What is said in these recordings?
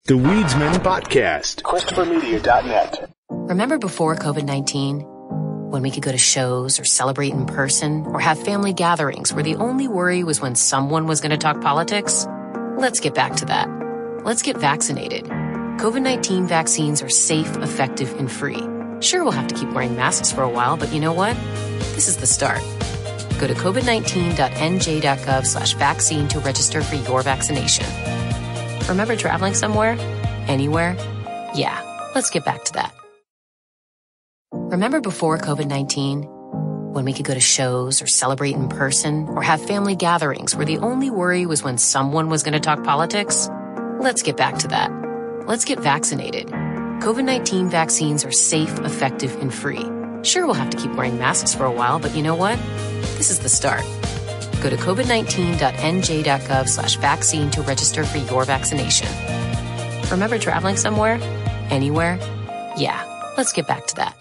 The Weedsman Podcast. ChristopherMedia.net. Remember before COVID-19, when we could go to shows or celebrate in person or have family gatherings where the only worry was when someone was going to talk politics? Let's get back to that. Let's get vaccinated. COVID-19 vaccines are safe, effective, and free. Sure, we'll have to keep wearing masks for a while, but you know what? This is the start. Go to covid19.nj.gov/vaccine to register for your vaccination. Remember traveling somewhere? Anywhere? Yeah, let's get back to that. Remember before COVID-19, when we could go to shows or celebrate in person or have family gatherings where the only worry was when someone was going to talk politics? Let's get back to that. Let's get vaccinated. COVID-19 vaccines are safe, effective, and free. Sure, we'll have to keep wearing masks for a while, but you know what? This is the start. Go to covid19.nj.gov/vaccine to register for your vaccination. Remember traveling somewhere? Anywhere? Yeah, let's get back to that.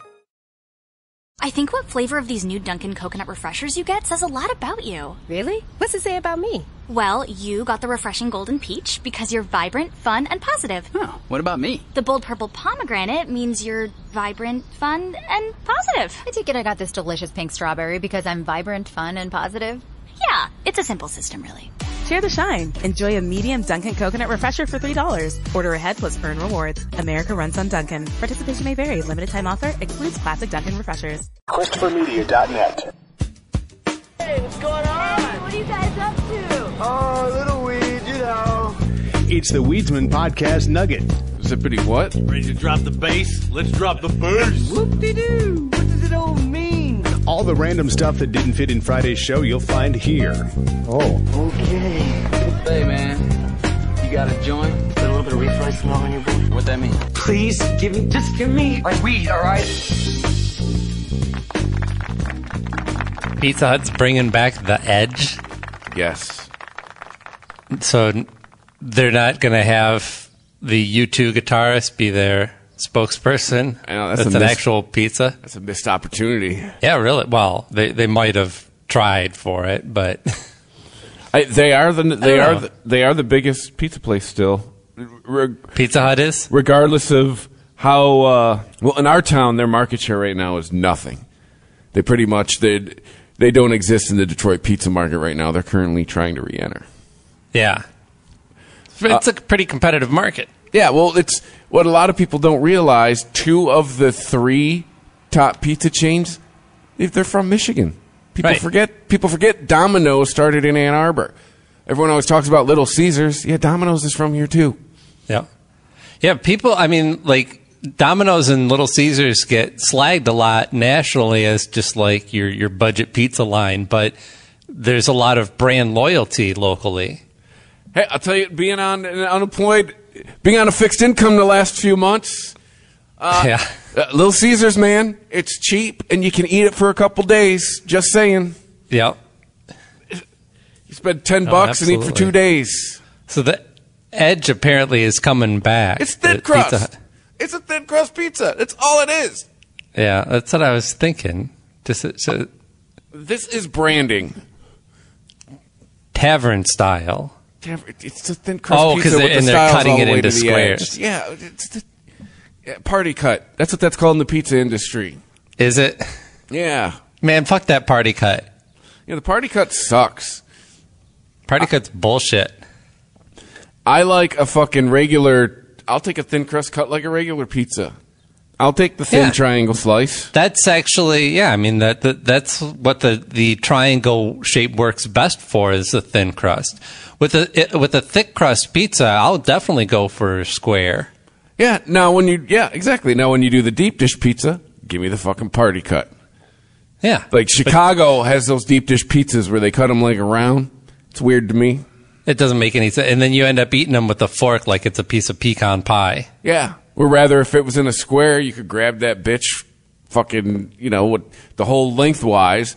I think what flavor of these new Dunkin' coconut refreshers you get says a lot about you. Really? What's it say about me? Well, you got the refreshing golden peach because you're vibrant, fun, and positive. Oh, what about me? The bold purple pomegranate means you're vibrant, fun, and positive. I take it I got this delicious pink strawberry because I'm vibrant, fun, and positive. Yeah, it's a simple system, really. Share the shine. Enjoy a medium Dunkin' coconut refresher for $3. Order ahead plus earn rewards. America runs on Dunkin'. Participation may vary. Limited time offer. Excludes classic Dunkin' refreshers. ChristopherMedia.net. Hey, what's going on? Hey, what are you guys up to? Oh, little weed, you know. It's the Weedsman Podcast Nugget. Zippity what? Ready to drop the bass? Let's drop the bass. Whoop-de-doo. What does it all mean? All the random stuff that didn't fit in Friday's show you'll find here. Oh, okay. Hey, man. You got a joint? Got a little bit of refly smell on your boy? What that mean? Please, just give me like weed, all right? Pizza Hut's bringing back the Edge. Yes. So they're not going to have the U2 guitarist be their spokesperson. I know, that's an actual pizza. That's a missed opportunity. Yeah, really. Well, they might have tried for it, but they are the biggest pizza place still. Pizza Hut is, regardless of how well in our town their market share right now is nothing. They pretty much they don't exist in the Detroit pizza market right now. They're currently trying to re-enter. Yeah, it's a pretty competitive market. Yeah, well, it's what a lot of people don't realize. 2 of the 3 top pizza chains, they're from Michigan. People forget Domino's started in Ann Arbor. Everyone always talks about Little Caesars. Yeah, Domino's is from here too. Yeah. Yeah, people, I mean, like, Domino's and Little Caesars get slagged a lot nationally as just like your budget pizza line, but there's a lot of brand loyalty locally. Hey, I'll tell you, being on unemployed, being on a fixed income the last few months, Little Caesars, man, it's cheap and you can eat it for a couple days. Just saying. Yep. You spend $10 and eat for 2 days. So the Edge apparently is coming back. It's thin crust. It's a thin crust pizza. That's all it is. Yeah, that's what I was thinking. This is branding. Tavern style. It's a thin crust pizza with they're cutting it into squares. Yeah, it's party cut. That's what that's called in the pizza industry. Is it? Yeah. Man, fuck that party cut. Yeah, the party cut sucks. Party cut's bullshit. I like a fucking regular. I'll take a thin crust cut like a regular pizza. I'll take the thin triangle slice. That's actually, I mean, that's what the triangle shape works best for, is the thin crust. With a thick crust pizza, I'll definitely go for square. Yeah, exactly. Now when you do the deep dish pizza, give me the fucking party cut. Yeah. Like Chicago has those deep dish pizzas where they cut them like around. It's weird to me. It doesn't make any sense. And then you end up eating them with a fork like it's a piece of pecan pie. Yeah. Or rather, if it was in a square, you could grab that bitch fucking, with the whole lengthwise.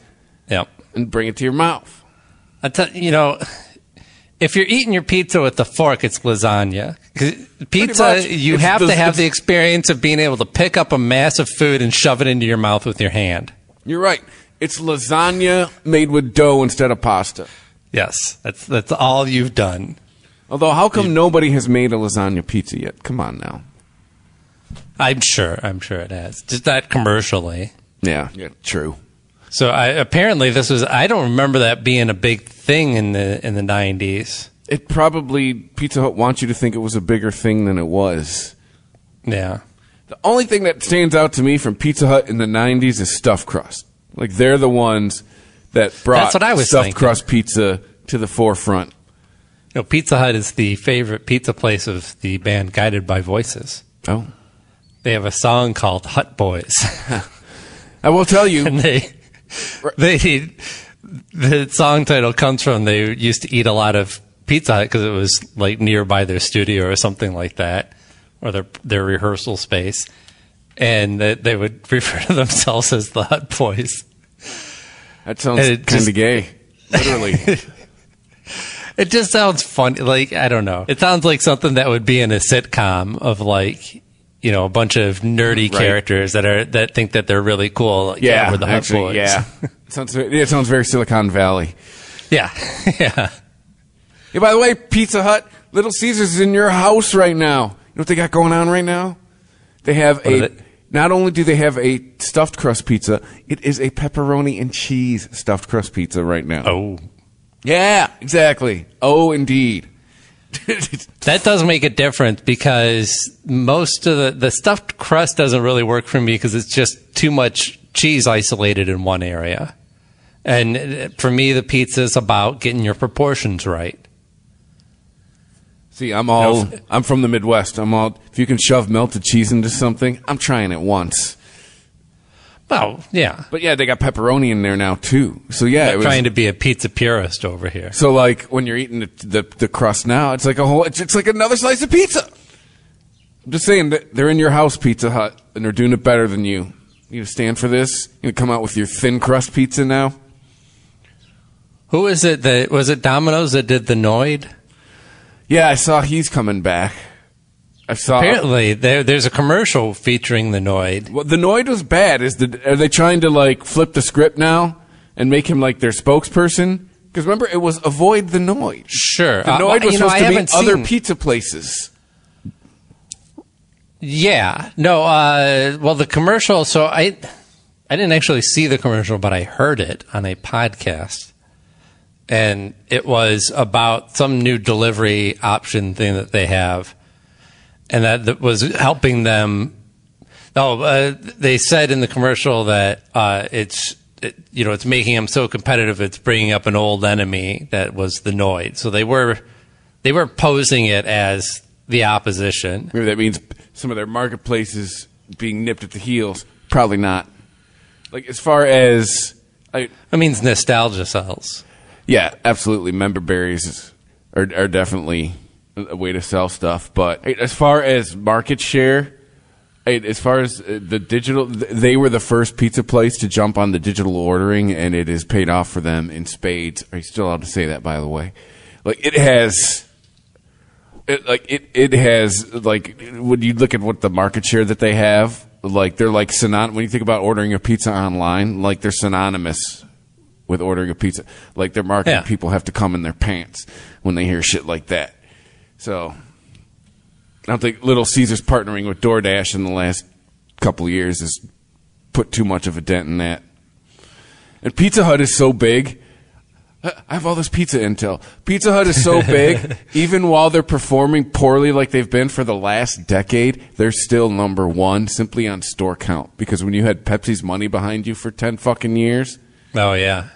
Yep. And bring it to your mouth. If you're eating your pizza with the fork, it's lasagna. 'Cause pizza, you have to have the experience of being able to pick up a mass of food and shove it into your mouth with your hand. You're right. It's lasagna made with dough instead of pasta. Yes, that's all you've done. Although, how come nobody has made a lasagna pizza yet? Come on now. I'm sure it has. Just not commercially. Yeah, true. So apparently this was, I don't remember that being a big thing in the 90s. It probably, Pizza Hut wants you to think it was a bigger thing than it was. Yeah. The only thing that stands out to me from Pizza Hut in the 90s is stuffed crust. Like, they're the ones that brought That's what I was stuffed thinking. crust pizza to the forefront. Pizza Hut is the favorite pizza place of the band Guided by Voices. Oh. They have a song called Hut Boys. I will tell you. And the song title comes from they used to eat a lot of Pizza Hut because it was like nearby their studio or something like that, or their rehearsal space. And they would refer to themselves as the Hut Boys. That sounds kind of gay. Literally. It just sounds funny. Like, I don't know. It sounds like something that would be in a sitcom of like, a bunch of nerdy characters that think that they're really cool. Like, we're the Hut Boys. Yeah. It sounds very Silicon Valley. Yeah. Yeah. Yeah, by the way, Pizza Hut, Little Caesars is in your house right now. You know what they got going on right now? They have not only do they have a stuffed crust pizza, it is a pepperoni and cheese stuffed crust pizza right now. Oh. Yeah, exactly. Oh, indeed. That does make a difference because most of the stuffed crust doesn't really work for me because it's just too much cheese isolated in one area. And for me, the pizza is about getting your proportions right. See, I'm from the Midwest. If you can shove melted cheese into something, I'm trying it once. Well, yeah. But yeah, they got pepperoni in there now too. So yeah, I'm trying to be a pizza purist over here. So like when you're eating the crust now, it's like it's like another slice of pizza. I'm just saying that they're in your house, Pizza Hut, and they're doing it better than you. You gonna stand for this? You gonna come out with your thin crust pizza now? Who is it? Was it Domino's that did the Noid? Yeah, I saw he's coming back. Apparently, there's a commercial featuring the Noid. Well, the Noid was bad. Are they trying to like flip the script now and make him like their spokesperson? Because remember, it was avoid the Noid. Sure, the Noid was supposed to be other pizza places. Yeah, no. Well, the commercial. So I didn't actually see the commercial, but I heard it on a podcast, and it was about some new delivery option thing that they have. And that was helping them. They said in the commercial that it's making them so competitive. It's bringing up an old enemy that was the Noid. So they were posing it as the opposition. Maybe that means some of their marketplaces being nipped at the heels. Probably not. Like as far as it means nostalgia sells. Yeah, absolutely. Member berries are definitely a way to sell stuff, but as far as market share, as far as the digital, they were the first pizza place to jump on the digital ordering, and it has paid off for them in spades. Are you still allowed to say that, by the way? Like it has when you look at what the market share that they have, like they're like when you think about ordering a pizza online, like they're synonymous with ordering a pizza. Like their marketing people have to come in their pants when they hear shit like that. So, I don't think Little Caesars partnering with DoorDash in the last couple of years has put too much of a dent in that. And Pizza Hut is so big. I have all this pizza intel. Pizza Hut is so big, even while they're performing poorly like they've been for the last decade, they're still number one simply on store count. Because when you had Pepsi's money behind you for 10 fucking years. Oh, yeah.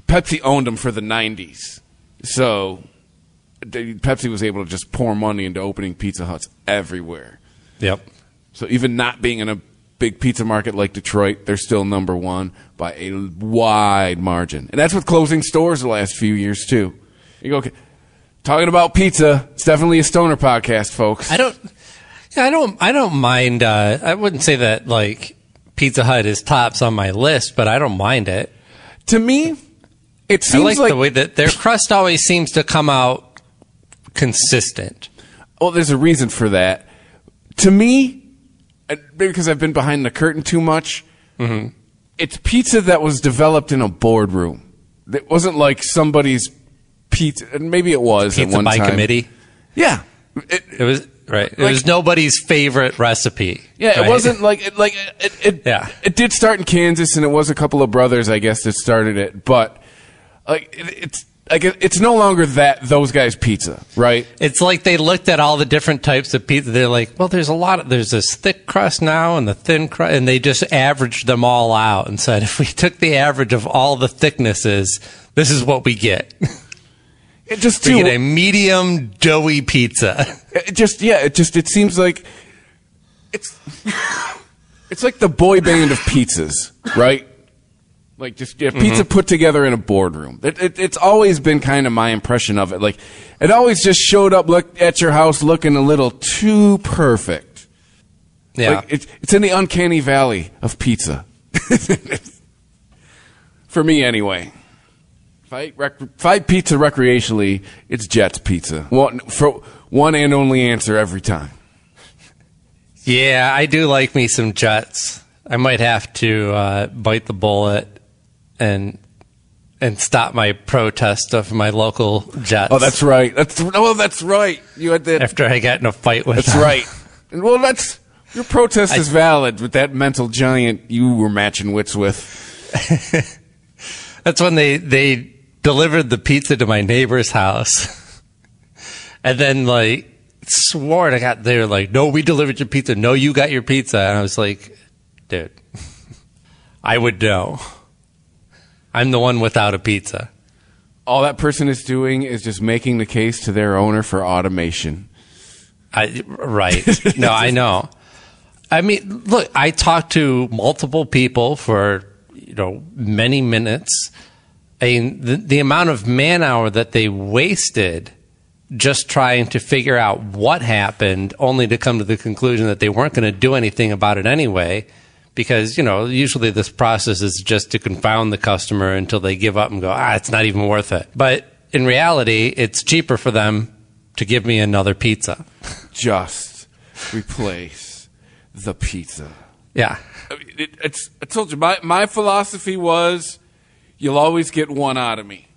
Pepsi owned them for the 90s. So Pepsi was able to just pour money into opening Pizza Huts everywhere. Yep. So even not being in a big pizza market like Detroit, they're still number one by a wide margin. And that's with closing stores the last few years, too. You go, okay, talking about pizza, it's definitely a stoner podcast, folks. I don't mind. I wouldn't say that, like, Pizza Hut is tops on my list, but I don't mind it. To me, it seems like the way that their crust always seems to come out consistent. Well, there's a reason for that. To me, maybe because I've been behind the curtain too much, it's pizza that was developed in a boardroom. It wasn't like somebody's pizza, and maybe it was Pizza at one by time. committee. Yeah, It was right. It was nobody's favorite recipe. Yeah, right? it wasn't it did start in Kansas, and it was a couple of brothers, I guess, that started it. But it's no longer those guys' pizza, right? It's like they looked at all the different types of pizza. They're like, well, there's this thick crust now and the thin crust, and they just averaged them all out and said, if we took the average of all the thicknesses, this is what we get. It just we get a medium doughy pizza. It seems like it's like the boy band of pizzas, right? Like pizza put together in a boardroom. It's always been kind of my impression of it. Like it always just showed up at your house looking a little too perfect. Yeah, like it's in the uncanny valley of pizza. For me, anyway. If I eat pizza recreationally, it's Jets Pizza. One and only answer every time. Yeah, I do like me some Jets. I might have to bite the bullet and stop my protest of my local Jets. Oh, that's right. That's right. You had that after I got in a fight with. That's them. right. Well, your protest is valid with that mental giant you were matching wits with. That's when they delivered the pizza to my neighbor's house, and then swore to God, they were like, "No, we delivered your pizza. No, you got your pizza." And I was like, "Dude, I would know. I'm the one without a pizza." All that person is doing is just making the case to their owner for automation. Right? No, I know. I mean, look, I talked to multiple people for many minutes. I mean, the amount of man hour that they wasted just trying to figure out what happened, only to come to the conclusion that they weren't going to do anything about it anyway, because usually this process is just to confound the customer until they give up and go, it's not even worth it. But in reality, it's cheaper for them to give me another pizza. Just replace the pizza. Yeah. I told you, my philosophy was, you'll always get one out of me.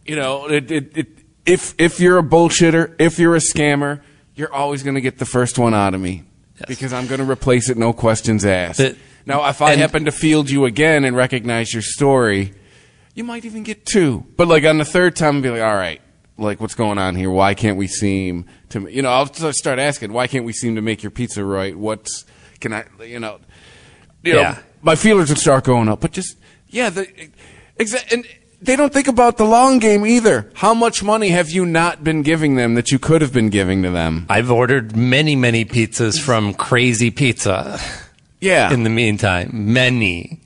If you're a bullshitter, if you're a scammer, you're always going to get the first one out of me. Yes. Because I'm going to replace it, no questions asked. Now, if I happen to field you again and recognize your story, you might even get two. But on the third time, I'll be like, all right, what's going on here? Why can't we seem to, I'll start asking, why can't we seem to make your pizza right? My feelers would start going up. But just, and they don't think about the long game either. How much money have you not been giving them that you could have been giving to them? I've ordered many, many pizzas from Crazy Pizza. Yeah. In the meantime, many.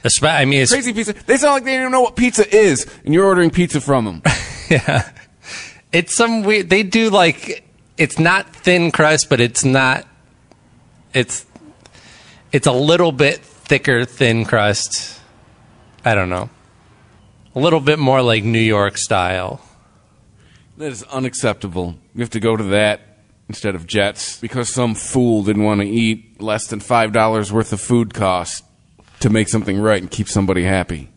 Crazy Pizza. They sound like they don't even know what pizza is, and you're ordering pizza from them. Yeah. It's some weird. They do it's not thin crust, but it's not. It's a little bit thicker thin crust. I don't know. A little bit more like New York style. That is unacceptable. You have to go to that instead of Jets because some fool didn't want to eat less than $5 worth of food cost to make something right and keep somebody happy.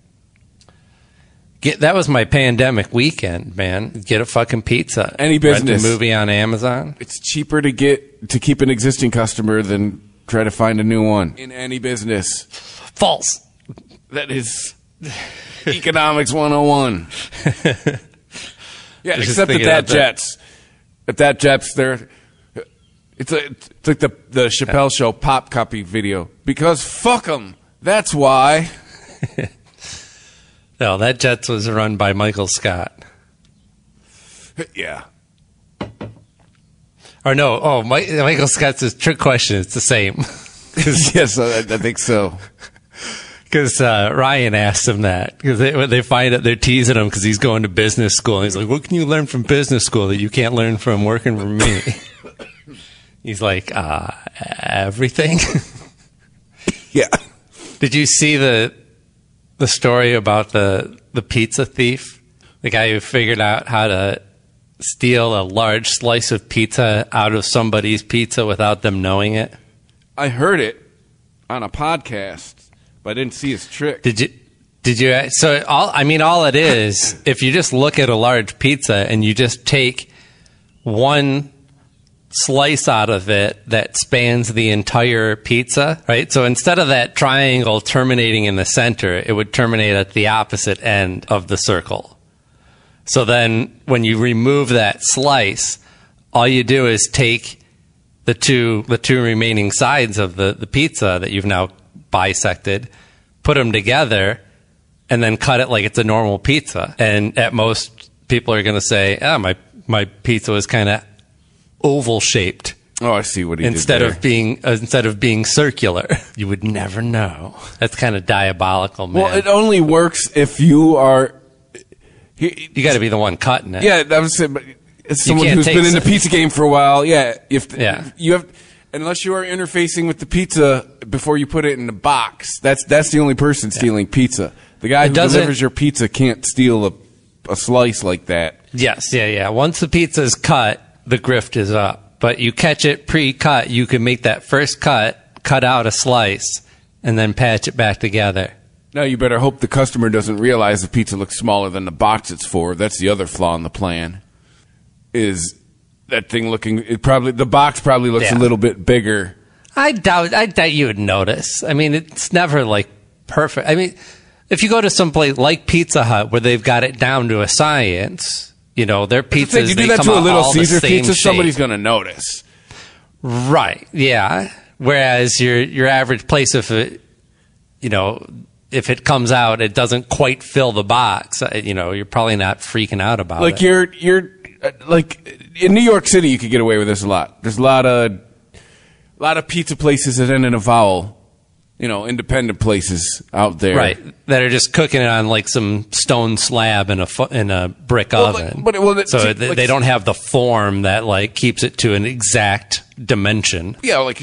That was my pandemic weekend, man. Get a fucking pizza. Any business. Rent a movie on Amazon. It's cheaper to keep an existing customer than try to find a new one. In any business. False. That is economics 101. Yeah, except at Jets. At that Jets, it's like the Chappelle Show pop copy video. Because fuck them. That's why. No, that Jets was run by Michael Scott. Yeah. Or no, Michael Scott's a trick question. It's the same. Yes, I think so. Because Ryan asked him that. Because they find out they're teasing him because he's going to business school. And he's like, what can you learn from business school that you can't learn from working for me? He's like, everything. Yeah. Did you see the story about the pizza thief? The guy who figured out how to steal a large slice of pizza out of somebody's pizza without them knowing it? I heard it on a podcast, but I didn't see his trick. Did Did you? So all it is, if you just look at a large pizza and you just take one slice out of it that spans the entire pizza, right? So instead of that triangle terminating in the center, it would terminate at the opposite end of the circle. So then when you remove that slice, all you do is take the two remaining sides of the pizza that you've now bisected, put them together, and then cut it like it's a normal pizza. And at most, people are going to say, my pizza was kind of oval shaped. Oh, I see what he did instead there. of being circular. You would never know. That's kind of diabolical, man. Well, it only works if you are. You got to be the one cutting it. Yeah, I would say, but as someone who's been in the pizza game for a while, you have, unless you are interfacing with the pizza before you put it in the box, that's the only person stealing pizza. The guy who delivers your pizza can't steal a slice like that. Yes, yeah. Once the pizza is cut, the grift is up. But you catch it pre-cut, you can make that first cut out a slice, and then patch it back together. Now you better hope the customer doesn't realize the pizza looks smaller than the box it's for. That's the other flaw in the plan. Is that thing looking? The box probably looks a little bit bigger. I doubt you would notice. I mean, it's never like perfect. I mean, if you go to some place like Pizza Hut where they've got it down to a science, their pizzas. You do that to a Little Caesar pizza, somebody's going to notice. Right? Yeah. Whereas your average place, if it comes out, it doesn't quite fill the box. You're probably not freaking out about it. You're like in New York City, you could get away with this a lot. There's a lot of pizza places that end in a vowel. Independent places out there, right? That are just cooking it on like some stone slab in a brick oven. So they don't have the form that like keeps it to an exact dimension. Yeah, like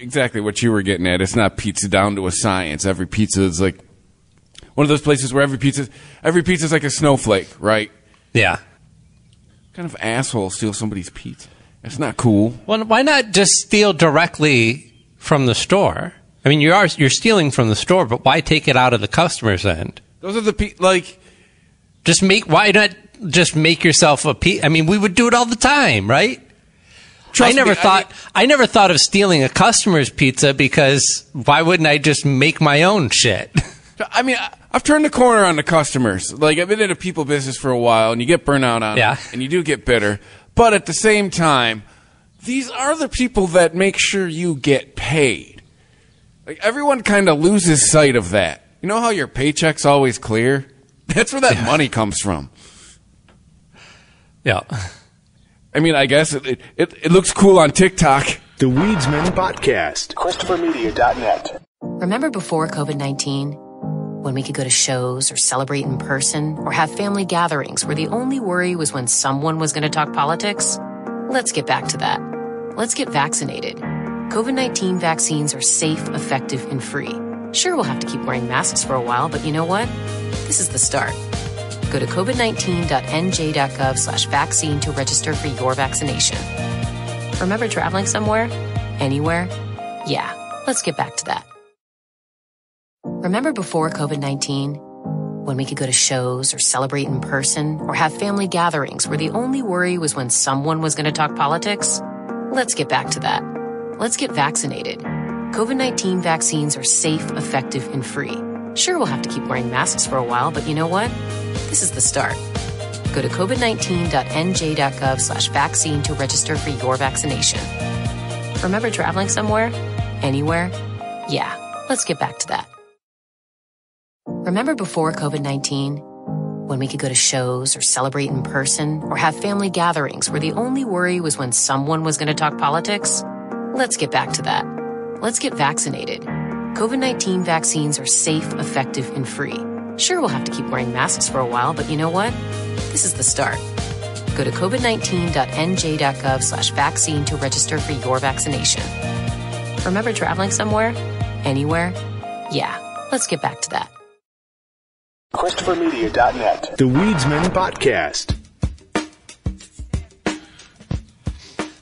exactly what you were getting at. It's not pizza down to a science. Every pizza is like one of those places where every pizza is like a snowflake, right? Yeah. What kind of asshole steals somebody's pizza? That's not cool. Well, why not just steal directly from the store? I mean, you're stealing from the store, but why take it out of the customer's end? Those are the why not just make yourself a pizza? I mean, we would do it all the time, right? I never thought of stealing a customer's pizza because why wouldn't I just make my own shit? I mean, I've turned the corner on the customers. Like, I've been in a people business for a while, and you get burnt out on it, and you do get bitter. But at the same time, these are the people that make sure you get paid. Like, everyone kind of loses sight of that. You know how your paycheck's always clear? That's where that money comes from. Yeah. I mean, I guess it looks cool on TikTok. The Weedsman Podcast. ChristopherMedia.net. Remember before COVID-19, when we could go to shows or celebrate in person or have family gatherings where the only worry was when someone was going to talk politics? Let's get back to that. Let's get vaccinated. COVID-19 vaccines are safe, effective, and free. Sure, we'll have to keep wearing masks for a while, but you know what? This is the start. Go to covid19.nj.gov/vaccine to register for your vaccination. Remember traveling somewhere? Anywhere? Yeah, let's get back to that. Remember before COVID-19, when we could go to shows or celebrate in person or have family gatherings where the only worry was when someone was going to talk politics? Let's get back to that. Let's get vaccinated. COVID-19 vaccines are safe, effective, and free. Sure, we'll have to keep wearing masks for a while, but you know what? This is the start. Go to covid19.nj.gov/vaccine to register for your vaccination. Remember traveling somewhere? Anywhere? Yeah, let's get back to that. Remember before COVID-19, when we could go to shows or celebrate in person or have family gatherings where the only worry was when someone was going to talk politics? Let's get back to that. Let's get vaccinated. COVID-19 vaccines are safe, effective, and free. Sure, we'll have to keep wearing masks for a while, but you know what? This is the start. Go to covid19.nj.gov/vaccine to register for your vaccination. Remember traveling somewhere? Anywhere? Yeah, let's get back to that. ChristopherMedia.net. The Weedsman Podcast.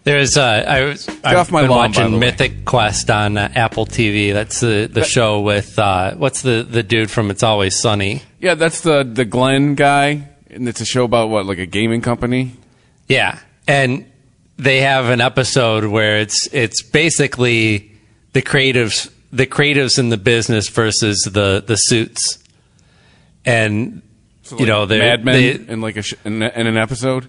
There's I was off my been lawn, by the watching way. Mythic Quest on Apple TV. That's the show with what's the dude from It's Always Sunny? Yeah, that's the Glenn guy, and it's a show about what, like a gaming company. Yeah, and they have an episode where it's basically the creatives in the business versus the suits, and So, you know, Mad Men in like in an episode.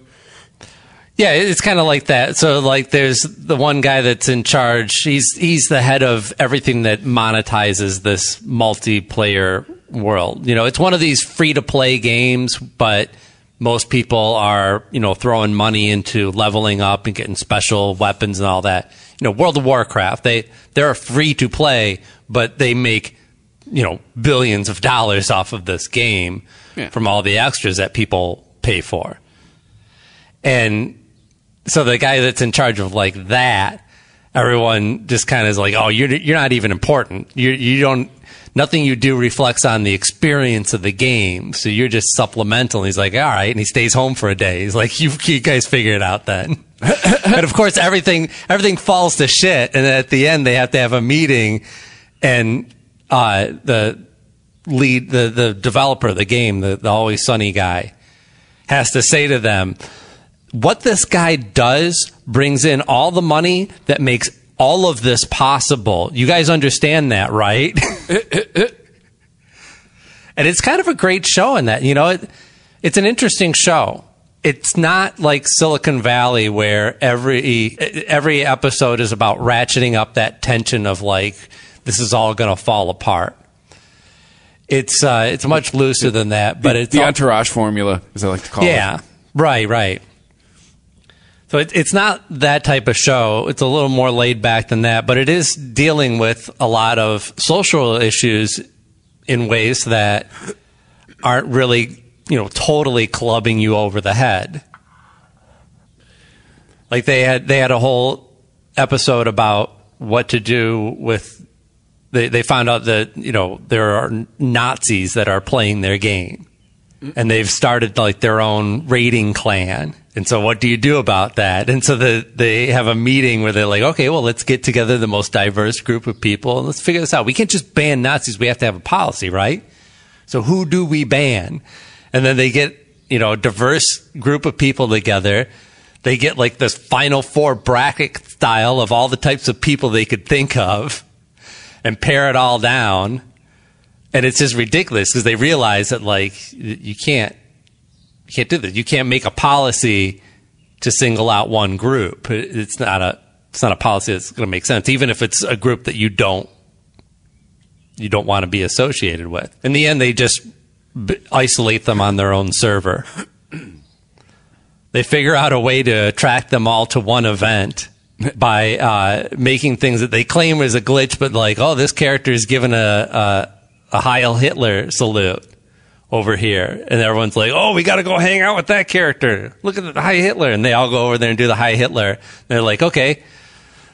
Yeah, it's kind of like that. So, like, there's the one guy that's in charge. He's the head of everything that monetizes this multiplayer world. You know, it's one of these free-to-play games, but most people are, you know, throwing money into leveling up and getting special weapons and all that. You know, World of Warcraft, they're free-to-play, but they make, you know, billions of dollars off of this game from all the extras that people pay for. And so the guy that's in charge of like that, everyone just kind of is like, oh, you're not even important. You don't, nothing you do reflects on the experience of the game. So you're just supplemental. And he's like, all right. And he stays home for a day. He's like, you guys figure it out then. But of course, everything falls to shit. And then at the end, they have to have a meeting, and the developer of the game, the Always Sunny guy, has to say to them, what this guy does brings in all the money that makes all of this possible. You guys understand that, right? And it's kind of a great show in that, you know, it's an interesting show. It's not like Silicon Valley where every episode is about ratcheting up that tension of like, this is all going to fall apart. It's much looser than that, but it's the Entourage formula, as I like to call it. Yeah, right. So it's not that type of show. It's a little more laid back than that, but it is dealing with a lot of social issues in ways that aren't really, you know, totally clubbing you over the head. Like they had a whole episode about what to do with. They found out that, you know, there are Nazis that are playing their game, and they've started like their own raiding clan. And so what do you do about that? And so they have a meeting where they're like, okay, well, let's get together the most diverse group of people and let's figure this out. We can't just ban Nazis. We have to have a policy, right? So who do we ban? And then they get, you know, a diverse group of people together. They get like this Final Four bracket style of all the types of people they could think of and pare it all down. And it's just ridiculous because they realize that like you can't do this. You can't make a policy to single out one group. It's not a policy that's going to make sense, even if it's a group that you don't want to be associated with. In the end, they just isolate them on their own server. They figure out a way to attract them all to one event by making things that they claim is a glitch, but like, oh, this character is given a Heil Hitler salute over here, and everyone's like, oh, we got to go hang out with that character. Look at the Heil Hitler. And they all go over there and do the Heil Hitler. And they're like, okay,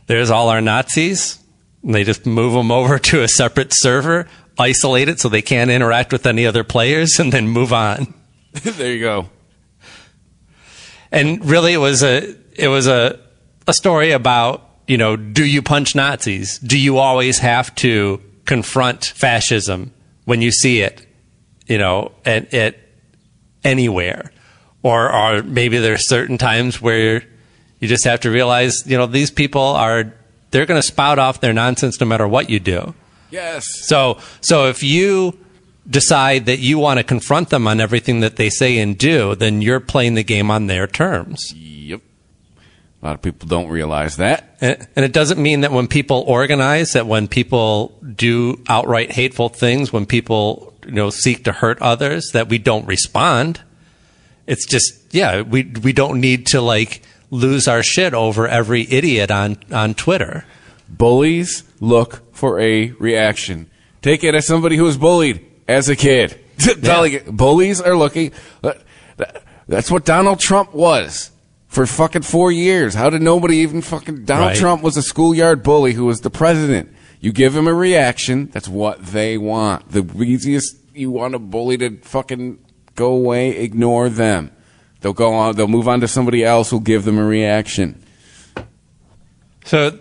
there's all our Nazis. And they just move them over to a separate server, isolate it so they can't interact with any other players, and then move on. There you go. And really, it was a story about, you know, do you punch Nazis? Do you always have to confront fascism when you see it? You know, at anywhere, or maybe there's certain times where you just have to realize, you know, these people they're going to spout off their nonsense no matter what you do. Yes. So if you decide that you want to confront them on everything that they say and do, then you're playing the game on their terms. Yep. A lot of people don't realize that. And it doesn't mean that when people organize, that when people do outright hateful things, when people, you know, seek to hurt others, that we don't respond. It's just, yeah, we don't need to like lose our shit over every idiot on Twitter. Bullies look for a reaction. Take it as somebody who was bullied as a kid. Yeah. Bullies are looking. That's what Donald Trump was for fucking 4 years. How did nobody even fucking... Donald Trump was a schoolyard bully who was the president. You give him a reaction, that's what they want. The easiest, you want a bully to fucking go away, ignore them. They'll go on, they'll move on to somebody else who'll give them a reaction. So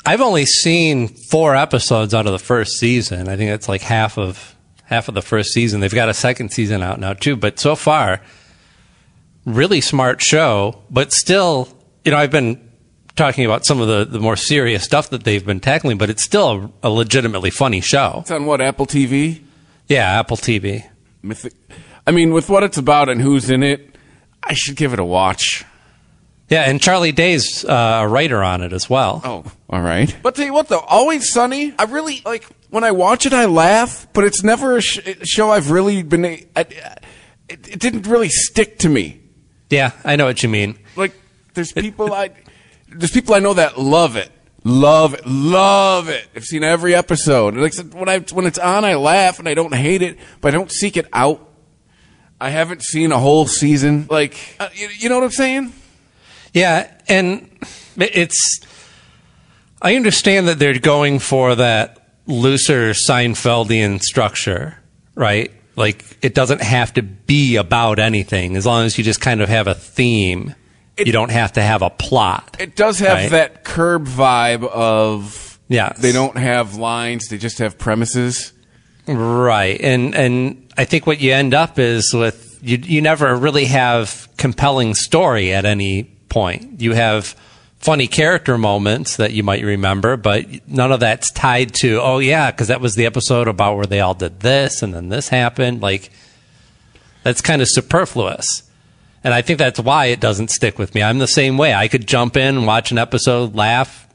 I've only seen 4 episodes out of the first season. I think that's like half of the first season. They've got a second season out now too, but so far, really smart show, but still, I've been talking about some of the more serious stuff that they've been tackling, but it's still a legitimately funny show. It's on what, Apple TV? Yeah, Apple TV. I mean, with what it's about and who's in it, I should give it a watch. Yeah, and Charlie Day's a writer on it as well. Oh, all right. But tell you what, though, Always Sunny, I really, when I watch it, I laugh, but it's never a show I've really been... It didn't really stick to me. Yeah, I know what you mean. There's people I know that love it. Love it. I've seen every episode. Like when it's on, I laugh, and I don't hate it, but I don't seek it out. I haven't seen a whole season. You know what I'm saying? Yeah, and I understand that they're going for that looser Seinfeldian structure, right? It doesn't have to be about anything. As long as you just kind of have a theme, you don't have to have a plot. It does have that Curb vibe of they don't have lines, they just have premises. Right, and I think what you end up is with, you never really have compelling story at any point. You have funny character moments that you might remember, but none of that's tied to, oh yeah, because that was the episode about where they all did this and then this happened. That's kind of superfluous. And I think that's why it doesn't stick with me. I'm the same way. I could jump in, watch an episode, laugh,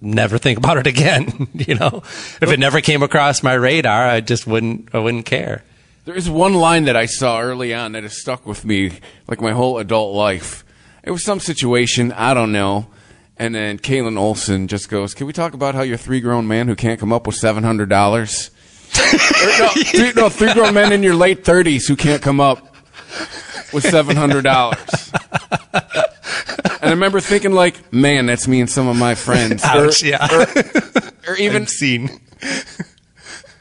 never think about it again. If it never came across my radar, I wouldn't care. There is one line that I saw early on that has stuck with me my whole adult life. It was some situation, I don't know, and then Kalen Olsen just goes, "Can we talk about how you're 3 grown men who can't come up with $700?" 3 grown men in your late 30s who can't come up with $700. And I remember thinking, man, that's me and some of my friends. Ouch, yeah. Or even seen.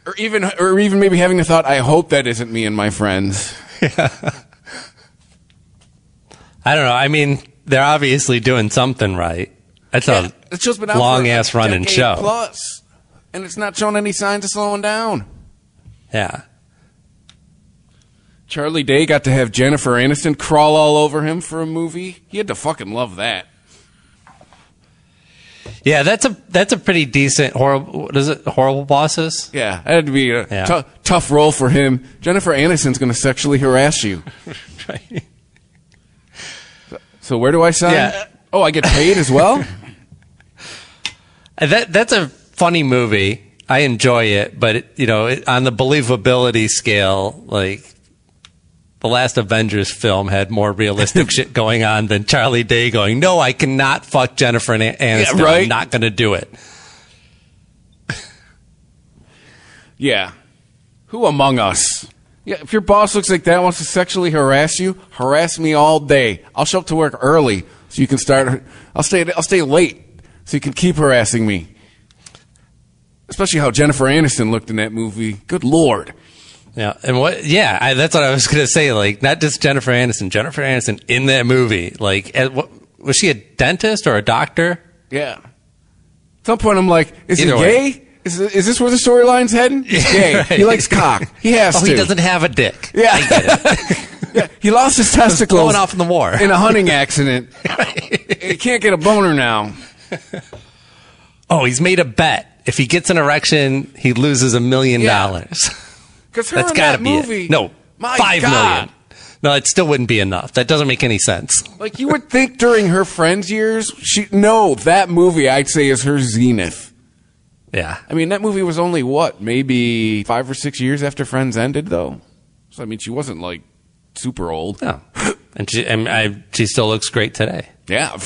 Or even maybe having the thought, I hope that isn't me and my friends. Yeah. I don't know. I mean, they're obviously doing something right. That's a long-ass running show. Plus, and it's not showing any signs of slowing down. Yeah. Charlie Day got to have Jennifer Aniston crawl all over him for a movie. He had to fucking love that. Yeah, that's a pretty decent horrible. What is it? Horrible Bosses? Yeah, that had to be a tough role for him. Jennifer Aniston's going to sexually harass you. Right. So where do I sign? Yeah. Oh, I get paid as well? That's a funny movie. I enjoy it, but on the believability scale, the last Avengers film had more realistic shit going on than Charlie Day going, "No, I cannot fuck Jennifer Aniston. Yeah, right? I'm not going to do it." Yeah. Who among us? Yeah, if your boss looks like that, wants to sexually harass you, harass me all day. I'll show up to work early so you can start. I'll stay late so you can keep harassing me. Especially how Jennifer Aniston looked in that movie. Good Lord. Yeah, and that's what I was going to say. Not just Jennifer Aniston in that movie. Was she a dentist or a doctor? Yeah. At some point, I'm like, is Either he way. gay? Is this where the storyline's heading? He's gay. Right. He likes cock. He has to. He doesn't have a dick. Yeah. I get it. Yeah. He lost his testicles. Blowing off in the war. In a hunting accident. He can't get a boner now. Oh, he's made a bet. If he gets an erection, he loses $1 million. Because that's got to be movie, it. No, $5 million. No, it still wouldn't be enough. That doesn't make any sense. You would think during her Friends years, that movie I'd say is her zenith. Yeah. I mean, that movie was only, maybe 5 or 6 years after Friends ended, though. So, I mean, she wasn't, super old. No. And she still looks great today. Yeah.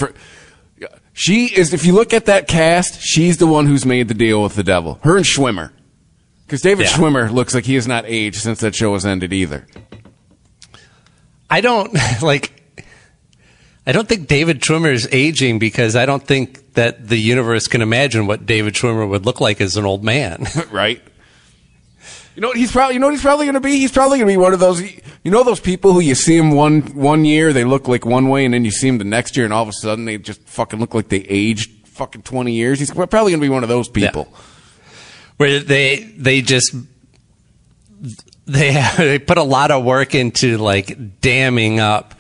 She is, if you look at that cast, she's the one who's made the deal with the devil. Her and Schwimmer. Because David Schwimmer looks like he has not aged since that show has ended either. I don't think David Schwimmer is aging because I don't think that the universe can imagine what David Schwimmer would look like as an old man. Right. You know what he's probably going to be? He's probably going to be one of those, those people who you see him one year, they look like one way, and then you see him the next year, and all of a sudden they just fucking look like they aged fucking 20 years. He's probably going to be one of those people. Yeah. Where they just they put a lot of work into like damming up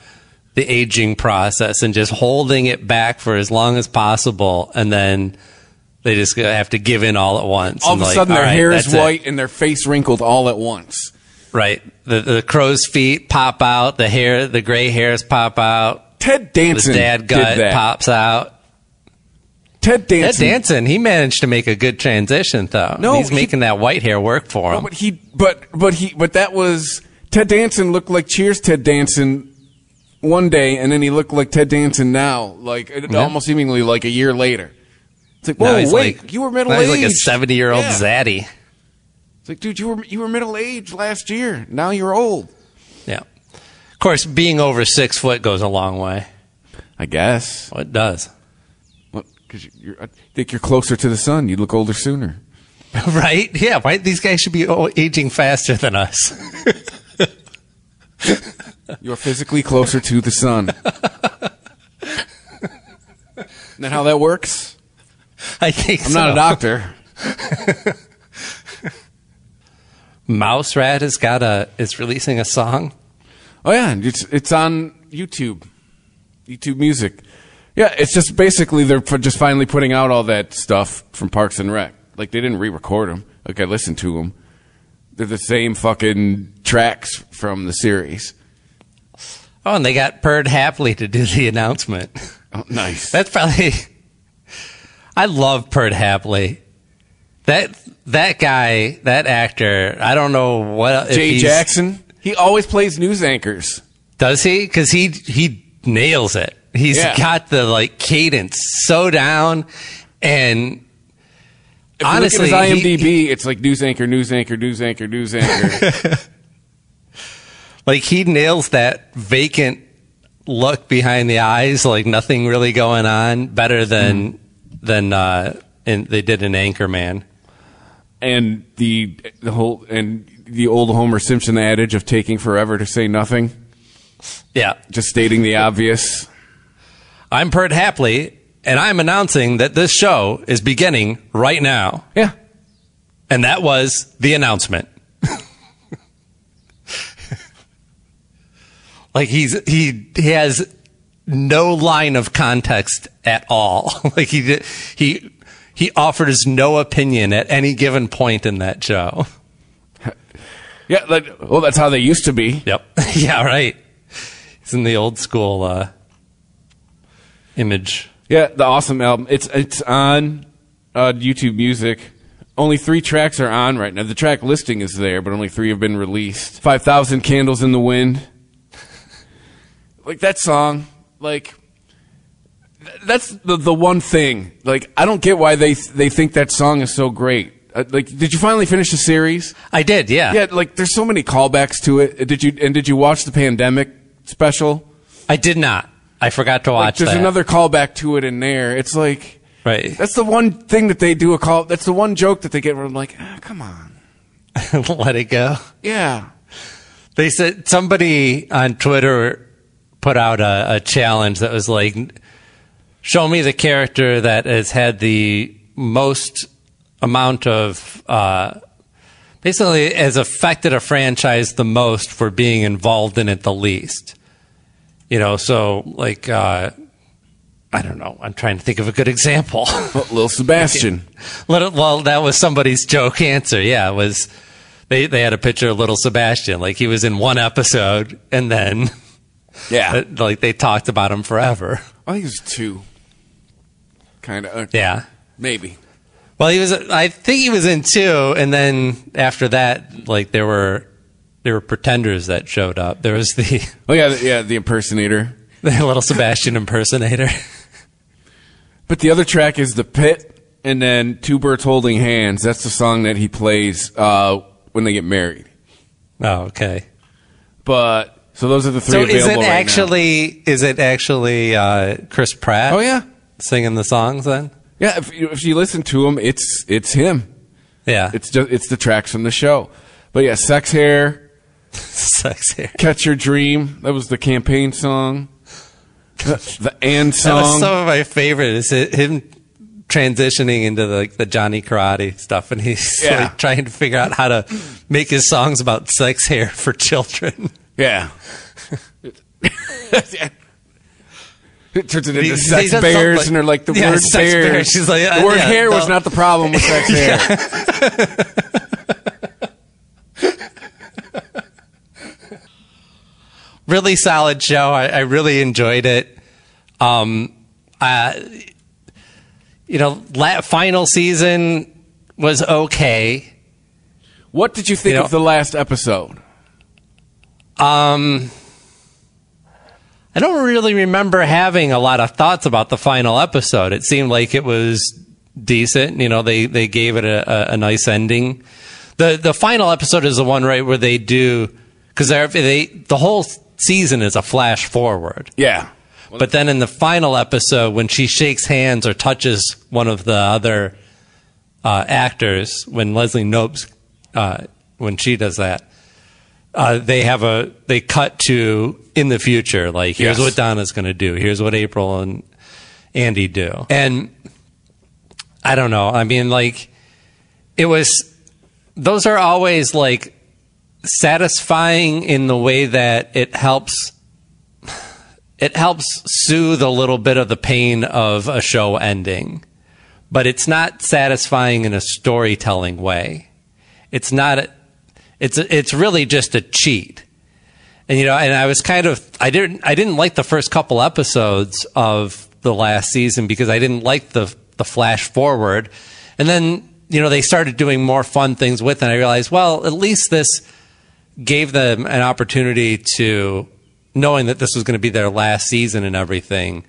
the aging process and just holding it back for as long as possible, and then they just have to give in all at once. All of a sudden, their hair is white and their face wrinkled all at once. Right. The crow's feet pop out. The gray hairs pop out. Ted Danson the dad gut pops out. Ted Danson, he managed to make a good transition, though. No, he's making that white hair work for him. But that was Ted Danson looked like Cheers Ted Danson one day, and then he looked like Ted Danson now, like almost seemingly like a year later. It's like, whoa, wait, you were middle aged. He's like a 70-year-old zaddy. It's like, dude, you were middle aged last year. Now you're old. Yeah. Of course, being over 6 foot goes a long way. I guess. Well, it does. Well, because I think you're closer to the sun. You look older sooner. Right? Yeah. Right. These guys should be aging faster than us. You're physically closer to the sun. Isn't that how that works? I think I'm not a doctor. Mouse Rat is releasing a song. Oh yeah, it's on YouTube Music. Yeah, it's just basically they're just finally putting out all that stuff from Parks and Rec. Like they didn't re-record them. Like I listened to them. They're the same fucking tracks from the series. Oh, and they got Perd Hapley to do the announcement. Oh, nice. That's probably. I love Perd Hapley. That guy, that actor. I don't know what. Jay Jackson. He always plays news anchors. Does he? Because he nails it. He's got the like cadence so down, and if honestly, you look at his IMDb, it's like news anchor, news anchor, news anchor, news anchor. Like he nails that vacant look behind the eyes, like nothing really going on, better than they did in Anchorman. And the old Homer Simpson adage of taking forever to say nothing. Yeah, just stating the obvious. I'm Perd Hapley, and I'm announcing that this show is beginning right now. Yeah, and that was the announcement. Like he has no line of context at all. Like he offers no opinion at any given point in that show. Yeah, that's how they used to be. Yep. Yeah, right. It's in the old school image. Yeah, the awesome album. It's on YouTube Music. Only 3 tracks are on right now. The track listing is there, but only 3 have been released. 5,000 Candles in the Wind. Like that song, like that's the one thing. Like I don't get why they think that song is so great. Like, did you finally finish the series? I did, yeah. Yeah, like there's so many callbacks to it. Did you watch the Pandemic special? I did not. I forgot to watch. There's another callback to it in there. It's like right. That's the one thing that they do That's the one joke that they get where I'm like, come on, let it go. Yeah. They said somebody on Twitter put out a challenge that was like, show me the character that has had the most amount of, basically has affected a franchise the most for being involved in it the least. You know, so like, I don't know. I'm trying to think of a good example. Lil Sebastian. Well, that was somebody's joke answer. Yeah, it was, they had a picture of Little Sebastian. Like he was in one episode and then... Yeah. Like they talked about him forever. I think it was 2. Kind of. Yeah. Maybe. Well, I think he was in 2, and then after that, like there were pretenders that showed up. There was the the impersonator. The Little Sebastian impersonator. But the other track is The Pit, and then Two Birds Holding Hands. That's the song that he plays when they get married. Oh, okay. But so those are the 3 available right now. Is it actually Chris Pratt? Oh yeah, singing the songs then? Yeah, if you listen to him, it's him. Yeah, it's the tracks from the show. But yeah, Sex Hair, Catch Your Dream. That was the campaign song. The And song. That was some of my favorite. Is it him transitioning into the Johnny Karate stuff, and he's Yeah. like trying to figure out how to make his songs about sex hair for children. Yeah. It turns it into He sex does bears, something and they're like, the yeah, word sex bears. bears. She's like, the word yeah, hair was no. not the problem with sex hair. Really solid show. I really enjoyed it. Final season was okay. What did you think of the last episode? I don't really remember having a lot of thoughts about the final episode. It seemed like it was decent. They gave it a nice ending. The final episode is the one, right, where they do, because the whole season is a flash forward. Yeah. But then in the final episode, when she shakes hands or touches one of the other actors, when Leslie Knope's, when she does that, they cut to in the future, like, here's what Donna's going to do. Here's what April and Andy do. And I don't know. I mean, like, those are always like satisfying in the way that it helps soothe a little bit of the pain of a show ending, but it's not satisfying in a storytelling way. It's really just a cheat. And and I was I didn't like the first couple episodes of the last season because I didn't like the flash forward. And then, they started doing more fun things with it. And I realized, well, at least this gave them an opportunity to, knowing that this was going to be their last season and everything,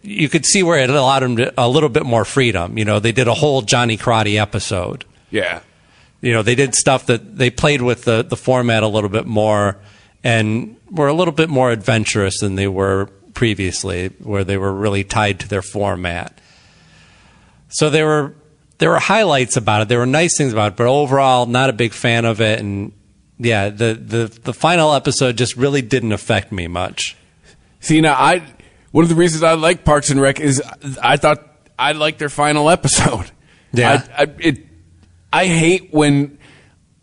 you could see where it allowed them a little bit more freedom. They did a whole Johnny Karate episode. Yeah. They did stuff that they played with the format a little bit more and were a little bit more adventurous than they were previously, where they were really tied to their format. So there were highlights about it. There were nice things about it, but overall, not a big fan of it. And yeah, the final episode just really didn't affect me much. See, now one of the reasons I like Parks and Rec is I thought I liked their final episode. Yeah. I hate when,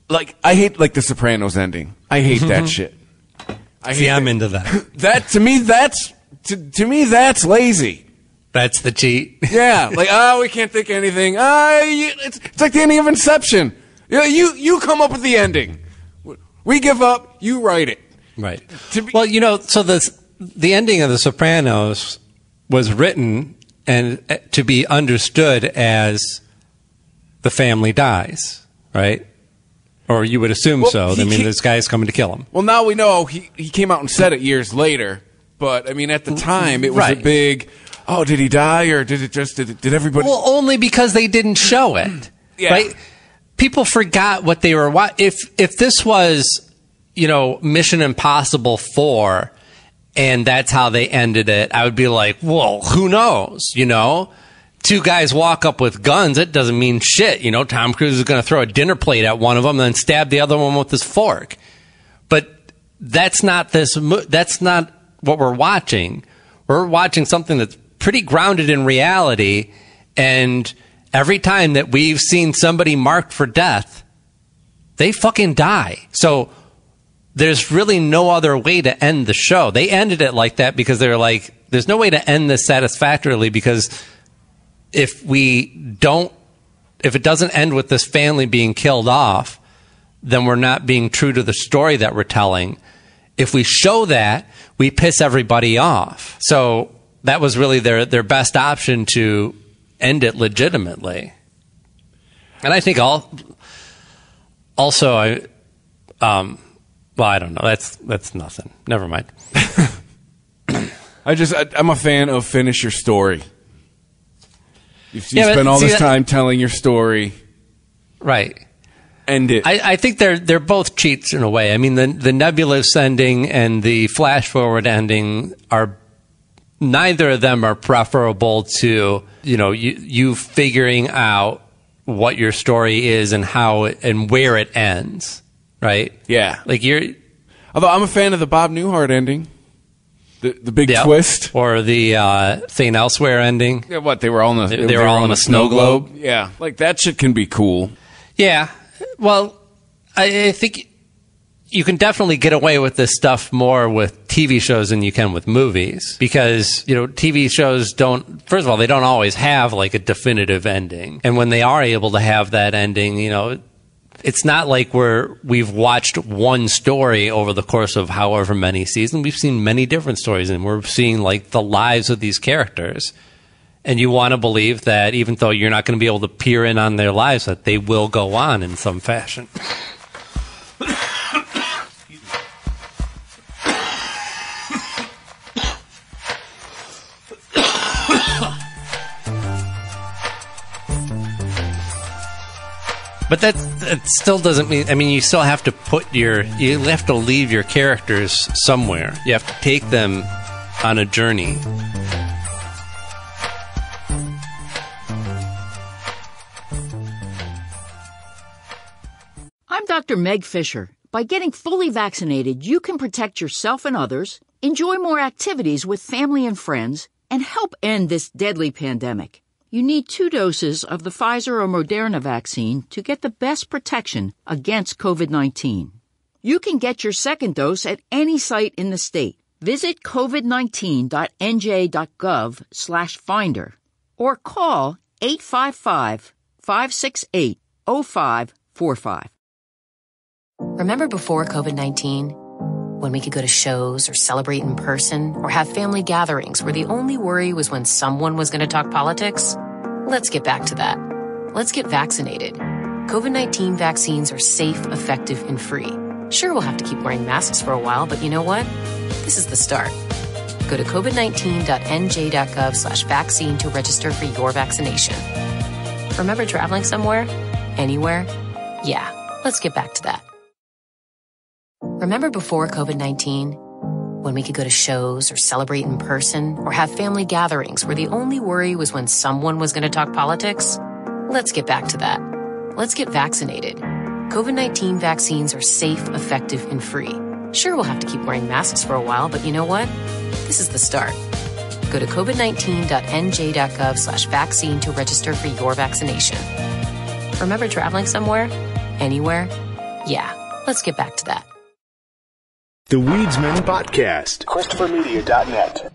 I hate the Sopranos ending. I hate that shit. I'm into that. That to me, that's lazy. That's the cheat. Yeah, we can't think of anything. It's like the ending of Inception. You come up with the ending. We give up. You write it. Right. So the ending of The Sopranos was written and to be understood as the family dies, right? Or you would assume so. This guy's coming to kill him. Well, now we know he came out and said it years later. But, at the time, it was a big, did he die? Or did everybody... Well, only because they didn't show it. Yeah. Right? People forgot what they were... If this was, Mission Impossible 4, and that's how they ended it, I would be like, well, who knows, Two guys walk up with guns, it doesn't mean shit. Tom Cruise is going to throw a dinner plate at one of them and then stab the other one with his fork. But that's not what we're watching. We're watching something that's pretty grounded in reality, and every time that we've seen somebody marked for death, they fucking die. So there's really no other way to end the show. They ended it like that because they were like, there's no way to end this satisfactorily, because if it doesn't end with this family being killed off, then we're not being true to the story that we're telling. If we show that, we piss everybody off. So that was really their best option to end it legitimately. And I think I don't know. That's nothing. Never mind. I'm a fan of finish your story. You spend all this time telling your story. Right. End it. I think they're both cheats in a way. I mean, the nebulous ending and the flash forward ending are, neither of them are preferable to, you figuring out what your story is and how and where it ends. Right? Yeah. Although I'm a fan of the Bob Newhart ending. The big twist, or the St. Elsewhere ending. Yeah, what they were all in they were all in a snow globe. Yeah, like that shit can be cool. Yeah, well, I think you can definitely get away with this stuff more with TV shows than you can with movies, because TV shows don't. First of all, they don't always have like a definitive ending, and when they are able to have that ending, it's not like we've watched one story over the course of however many seasons. We've seen many different stories, and we're seeing like the lives of these characters. And you want to believe that even though you're not going to be able to peer in on their lives, that they will go on in some fashion. But that still doesn't mean. I mean, you still have to you have to leave your characters somewhere. You have to take them on a journey. I'm Dr. Meg Fisher. By getting fully vaccinated, you can protect yourself and others, enjoy more activities with family and friends, and help end this deadly pandemic. You need 2 doses of the Pfizer or Moderna vaccine to get the best protection against COVID-19. You can get your second dose at any site in the state. Visit covid19.nj.gov/finder or call 855-568-0545. Remember before COVID-19? When we could go to shows or celebrate in person or have family gatherings where the only worry was when someone was going to talk politics? Let's get back to that. Let's get vaccinated. COVID-19 vaccines are safe, effective, and free. Sure, we'll have to keep wearing masks for a while, but you know what? This is the start. Go to covid19.nj.gov/vaccine to register for your vaccination. Remember traveling somewhere? Anywhere? Yeah, let's get back to that. Remember before COVID-19? When we could go to shows or celebrate in person or have family gatherings where the only worry was when someone was going to talk politics? Let's get back to that. Let's get vaccinated. COVID-19 vaccines are safe, effective, and free. Sure, we'll have to keep wearing masks for a while, but you know what? This is the start. Go to covid19.nj.gov/vaccine to register for your vaccination. Remember traveling somewhere? Anywhere? Yeah, let's get back to that. The Weedsman Podcast. ChristopherMedia.net.